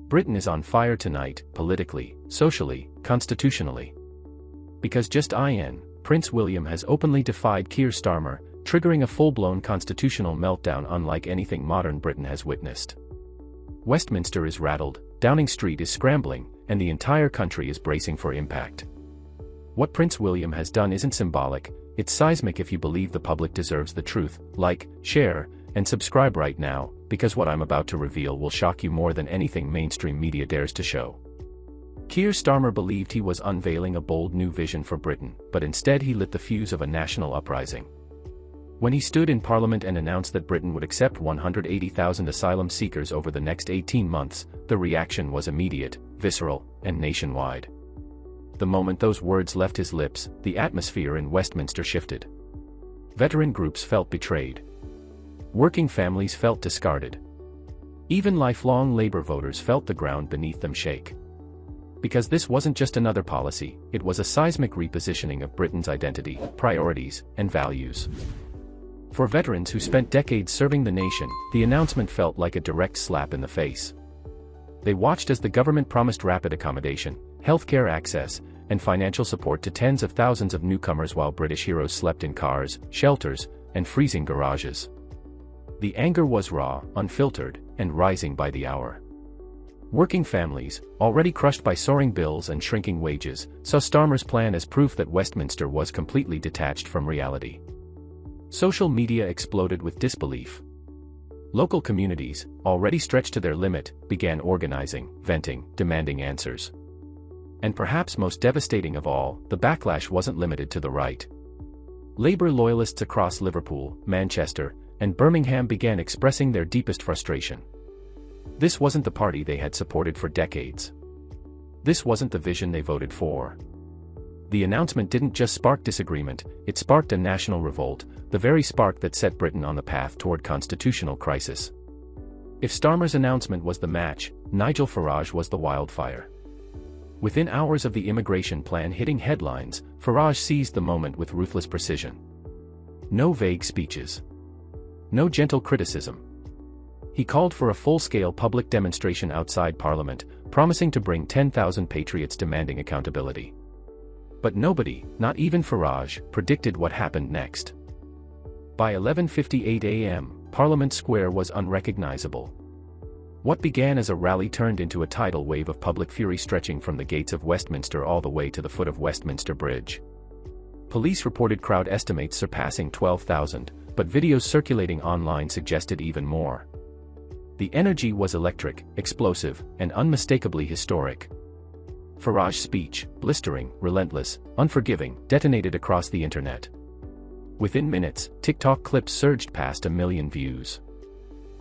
Britain is on fire tonight, politically, socially, constitutionally. Because just in, Prince William has openly defied Keir Starmer, triggering a full-blown constitutional meltdown unlike anything modern Britain has witnessed. Westminster is rattled, Downing Street is scrambling, and the entire country is bracing for impact. What Prince William has done isn't symbolic, it's seismic. If you believe the public deserves the truth, like, share, and subscribe right now, because what I'm about to reveal will shock you more than anything mainstream media dares to show. Keir Starmer believed he was unveiling a bold new vision for Britain, but instead he lit the fuse of a national uprising. When he stood in Parliament and announced that Britain would accept 180,000 asylum seekers over the next 18 months, the reaction was immediate, visceral, and nationwide. The moment those words left his lips, the atmosphere in Westminster shifted. Veteran groups felt betrayed. Working families felt discarded. Even lifelong Labour voters felt the ground beneath them shake. Because this wasn't just another policy, it was a seismic repositioning of Britain's identity, priorities, and values. For veterans who spent decades serving the nation, the announcement felt like a direct slap in the face. They watched as the government promised rapid accommodation, healthcare access, and financial support to tens of thousands of newcomers while British heroes slept in cars, shelters, and freezing garages. The anger was raw, unfiltered, and rising by the hour. Working families, already crushed by soaring bills and shrinking wages, saw Starmer's plan as proof that Westminster was completely detached from reality. Social media exploded with disbelief. Local communities, already stretched to their limit, began organizing, venting, demanding answers. And perhaps most devastating of all, the backlash wasn't limited to the right. Labour loyalists across Liverpool, Manchester, and Birmingham began expressing their deepest frustration. This wasn't the party they had supported for decades. This wasn't the vision they voted for. The announcement didn't just spark disagreement, it sparked a national revolt, the very spark that set Britain on the path toward constitutional crisis. If Starmer's announcement was the match, Nigel Farage was the wildfire. Within hours of the immigration plan hitting headlines, Farage seized the moment with ruthless precision. No vague speeches. No gentle criticism. He called for a full-scale public demonstration outside Parliament, promising to bring 10,000 patriots demanding accountability. But nobody, not even Farage, predicted what happened next. By 11:58 a.m., Parliament Square was unrecognizable. What began as a rally turned into a tidal wave of public fury stretching from the gates of Westminster all the way to the foot of Westminster Bridge. Police reported crowd estimates surpassing 12,000, but videos circulating online suggested even more. The energy was electric, explosive, and unmistakably historic. Farage's speech, blistering, relentless, unforgiving, detonated across the internet. Within minutes, TikTok clips surged past 1 million views.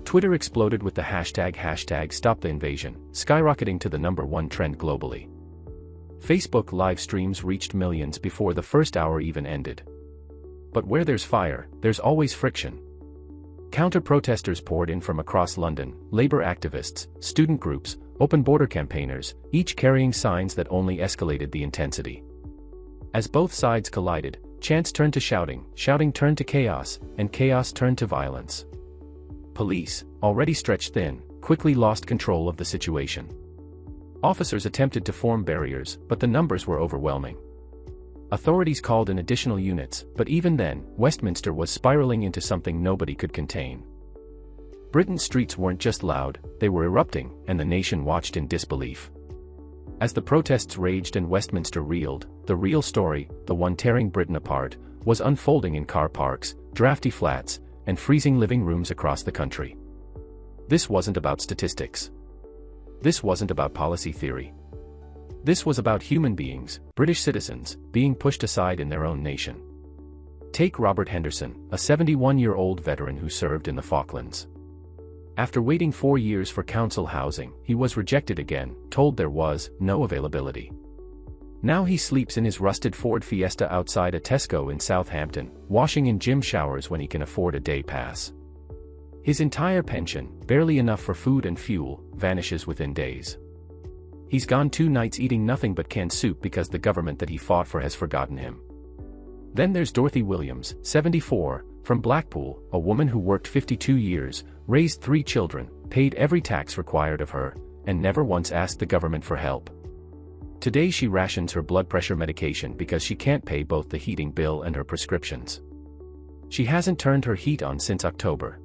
Twitter exploded with the hashtag #StopTheInvasion, skyrocketing to the #1 trend globally. Facebook live streams reached millions before the first hour even ended. But where there's fire, there's always friction. Counter-protesters poured in from across London, Labour activists, student groups, open border campaigners, each carrying signs that only escalated the intensity. As both sides collided, chants turned to shouting, shouting turned to chaos, and chaos turned to violence. Police, already stretched thin, quickly lost control of the situation. Officers attempted to form barriers, but the numbers were overwhelming. Authorities called in additional units, but even then, Westminster was spiraling into something nobody could contain. Britain's streets weren't just loud, they were erupting, and the nation watched in disbelief. As the protests raged and Westminster reeled, the real story, the one tearing Britain apart, was unfolding in car parks, drafty flats, and freezing living rooms across the country. This wasn't about statistics. This wasn't about policy theory. This was about human beings, British citizens, being pushed aside in their own nation. Take Robert Henderson, a 71-year-old veteran who served in the Falklands. After waiting 4 years for council housing, he was rejected again, told there was no availability. Now he sleeps in his rusted Ford Fiesta outside a Tesco in Southampton, washing in gym showers when he can afford a day pass. His entire pension, barely enough for food and fuel, vanishes within days. He's gone 2 nights eating nothing but canned soup because the government that he fought for has forgotten him. Then there's Dorothy Williams, 74, from Blackpool, a woman who worked 52 years, raised 3 children, paid every tax required of her, and never once asked the government for help. Today she rations her blood pressure medication because she can't pay both the heating bill and her prescriptions. She hasn't turned her heat on since October.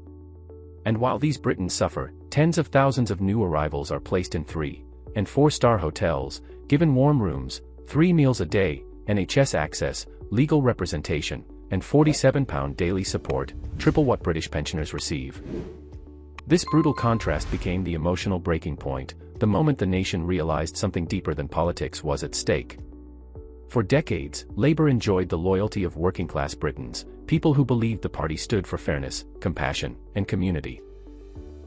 And while these Britons suffer, tens of thousands of new arrivals are placed in 3- and 4-star hotels, given warm rooms, 3 meals a day, NHS access, legal representation, and £47 daily support, triple what British pensioners receive. This brutal contrast became the emotional breaking point, the moment the nation realized something deeper than politics was at stake. For decades, Labour enjoyed the loyalty of working-class Britons, people who believed the party stood for fairness, compassion, and community.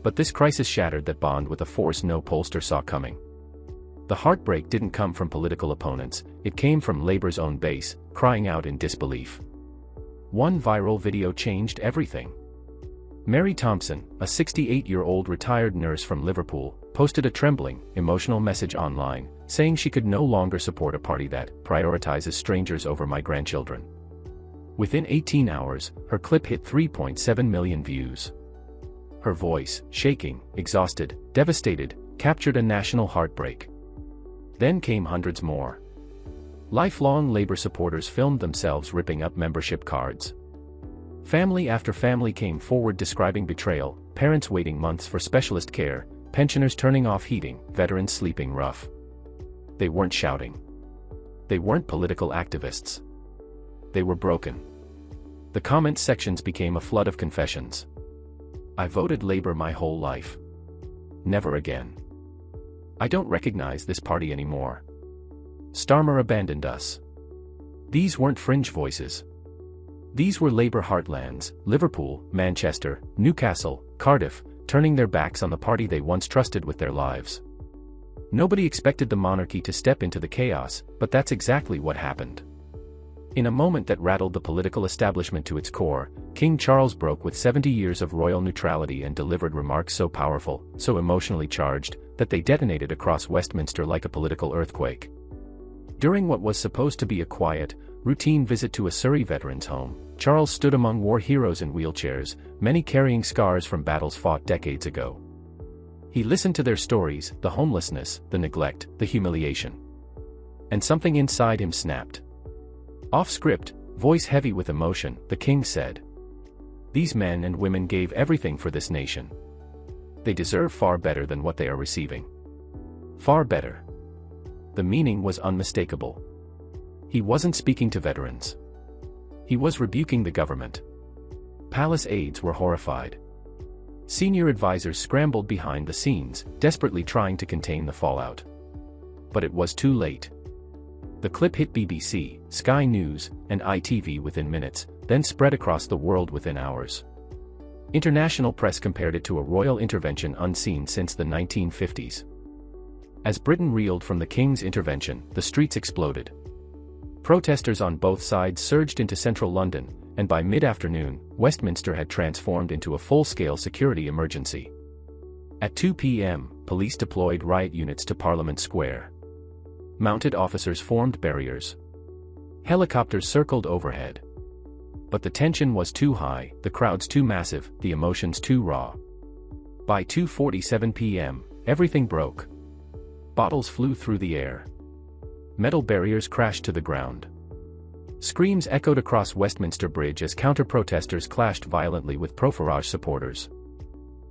But this crisis shattered that bond with a force no pollster saw coming. The heartbreak didn't come from political opponents, it came from Labour's own base, crying out in disbelief. One viral video changed everything. Mary Thompson, a 68-year-old retired nurse from Liverpool, posted a trembling, emotional message online, saying she could no longer support a party that prioritizes strangers over my grandchildren. Within 18 hours, her clip hit 3.7 million views. Her voice, shaking, exhausted, devastated, captured a national heartbreak. Then came hundreds more. Lifelong Labour supporters filmed themselves ripping up membership cards. Family after family came forward describing betrayal, parents waiting months for specialist care, pensioners turning off heating, veterans sleeping rough. They weren't shouting. They weren't political activists. They were broken. The comment sections became a flood of confessions. I voted Labour my whole life. Never again. I don't recognize this party anymore. Starmer abandoned us. These weren't fringe voices. These were Labour heartlands, Liverpool, Manchester, Newcastle, Cardiff, turning their backs on the party they once trusted with their lives. Nobody expected the monarchy to step into the chaos, but that's exactly what happened. In a moment that rattled the political establishment to its core, King Charles broke with 70 years of royal neutrality and delivered remarks so powerful, so emotionally charged, that they detonated across Westminster like a political earthquake. During what was supposed to be a quiet, routine visit to a Surrey veterans' home, Charles stood among war heroes in wheelchairs, many carrying scars from battles fought decades ago. He listened to their stories, the homelessness, the neglect, the humiliation. And something inside him snapped. Off-script, voice heavy with emotion, the king said, "These men and women gave everything for this nation. They deserve far better than what they are receiving. Far better." The meaning was unmistakable. He wasn't speaking to veterans. He was rebuking the government. Palace aides were horrified. Senior advisors scrambled behind the scenes, desperately trying to contain the fallout. But it was too late. The clip hit BBC, Sky News, and ITV within minutes, then spread across the world within hours. International press compared it to a royal intervention unseen since the 1950s. As Britain reeled from the King's intervention, the streets exploded. Protesters on both sides surged into central London, and by mid-afternoon, Westminster had transformed into a full-scale security emergency. At 2 p.m., police deployed riot units to Parliament Square. Mounted officers formed barriers. Helicopters circled overhead. But the tension was too high, the crowds too massive, the emotions too raw. By 2:47 p.m., everything broke. Bottles flew through the air. Metal barriers crashed to the ground. Screams echoed across Westminster Bridge as counter-protesters clashed violently with pro-Farage supporters.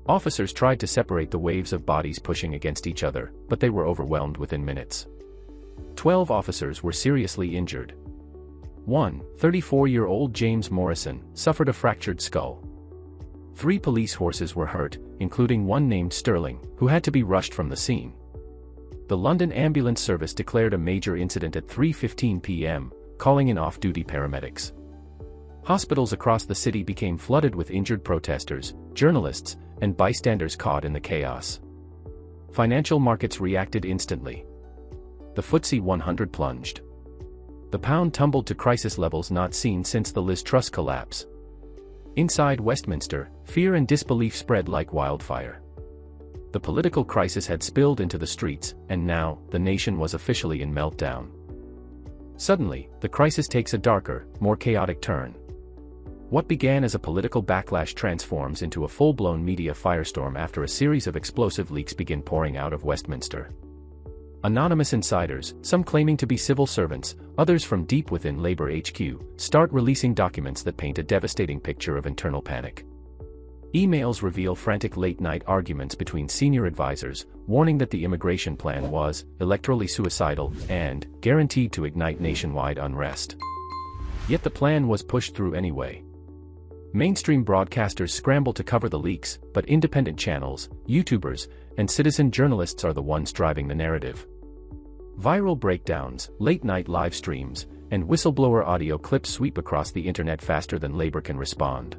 Officers tried to separate the waves of bodies pushing against each other, but they were overwhelmed within minutes. 12 officers were seriously injured. One, 34-year-old James Morrison, suffered a fractured skull. 3 police horses were hurt, including one named Sterling, who had to be rushed from the scene. The London Ambulance Service declared a major incident at 3:15 p.m., calling in off-duty paramedics. Hospitals across the city became flooded with injured protesters, journalists, and bystanders caught in the chaos. Financial markets reacted instantly. The FTSE 100 plunged. The pound tumbled to crisis levels not seen since the Liz Truss collapse. Inside Westminster, fear and disbelief spread like wildfire. The political crisis had spilled into the streets, and now, the nation was officially in meltdown. Suddenly, the crisis takes a darker, more chaotic turn. What began as a political backlash transforms into a full-blown media firestorm after a series of explosive leaks begin pouring out of Westminster. Anonymous insiders, some claiming to be civil servants, others from deep within Labour HQ, start releasing documents that paint a devastating picture of internal panic. Emails reveal frantic late-night arguments between senior advisors, warning that the immigration plan was electorally suicidal and guaranteed to ignite nationwide unrest. Yet the plan was pushed through anyway. Mainstream broadcasters scramble to cover the leaks, but independent channels, YouTubers, and citizen journalists are the ones driving the narrative. Viral breakdowns, late-night live streams, and whistleblower audio clips sweep across the internet faster than Labour can respond.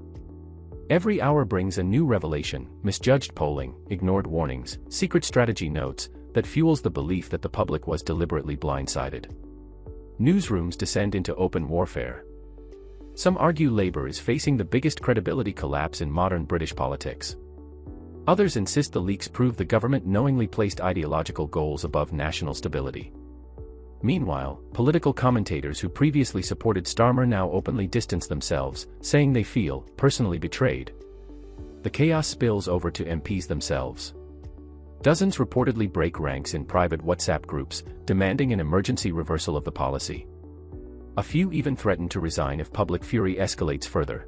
Every hour brings a new revelation, misjudged polling, ignored warnings, secret strategy notes, that fuels the belief that the public was deliberately blindsided. Newsrooms descend into open warfare. Some argue Labour is facing the biggest credibility collapse in modern British politics. Others insist the leaks prove the government knowingly placed ideological goals above national stability. Meanwhile, political commentators who previously supported Starmer now openly distance themselves, saying they feel personally betrayed. The chaos spills over to MPs themselves. Dozens reportedly break ranks in private WhatsApp groups, demanding an emergency reversal of the policy. A few even threaten to resign if public fury escalates further.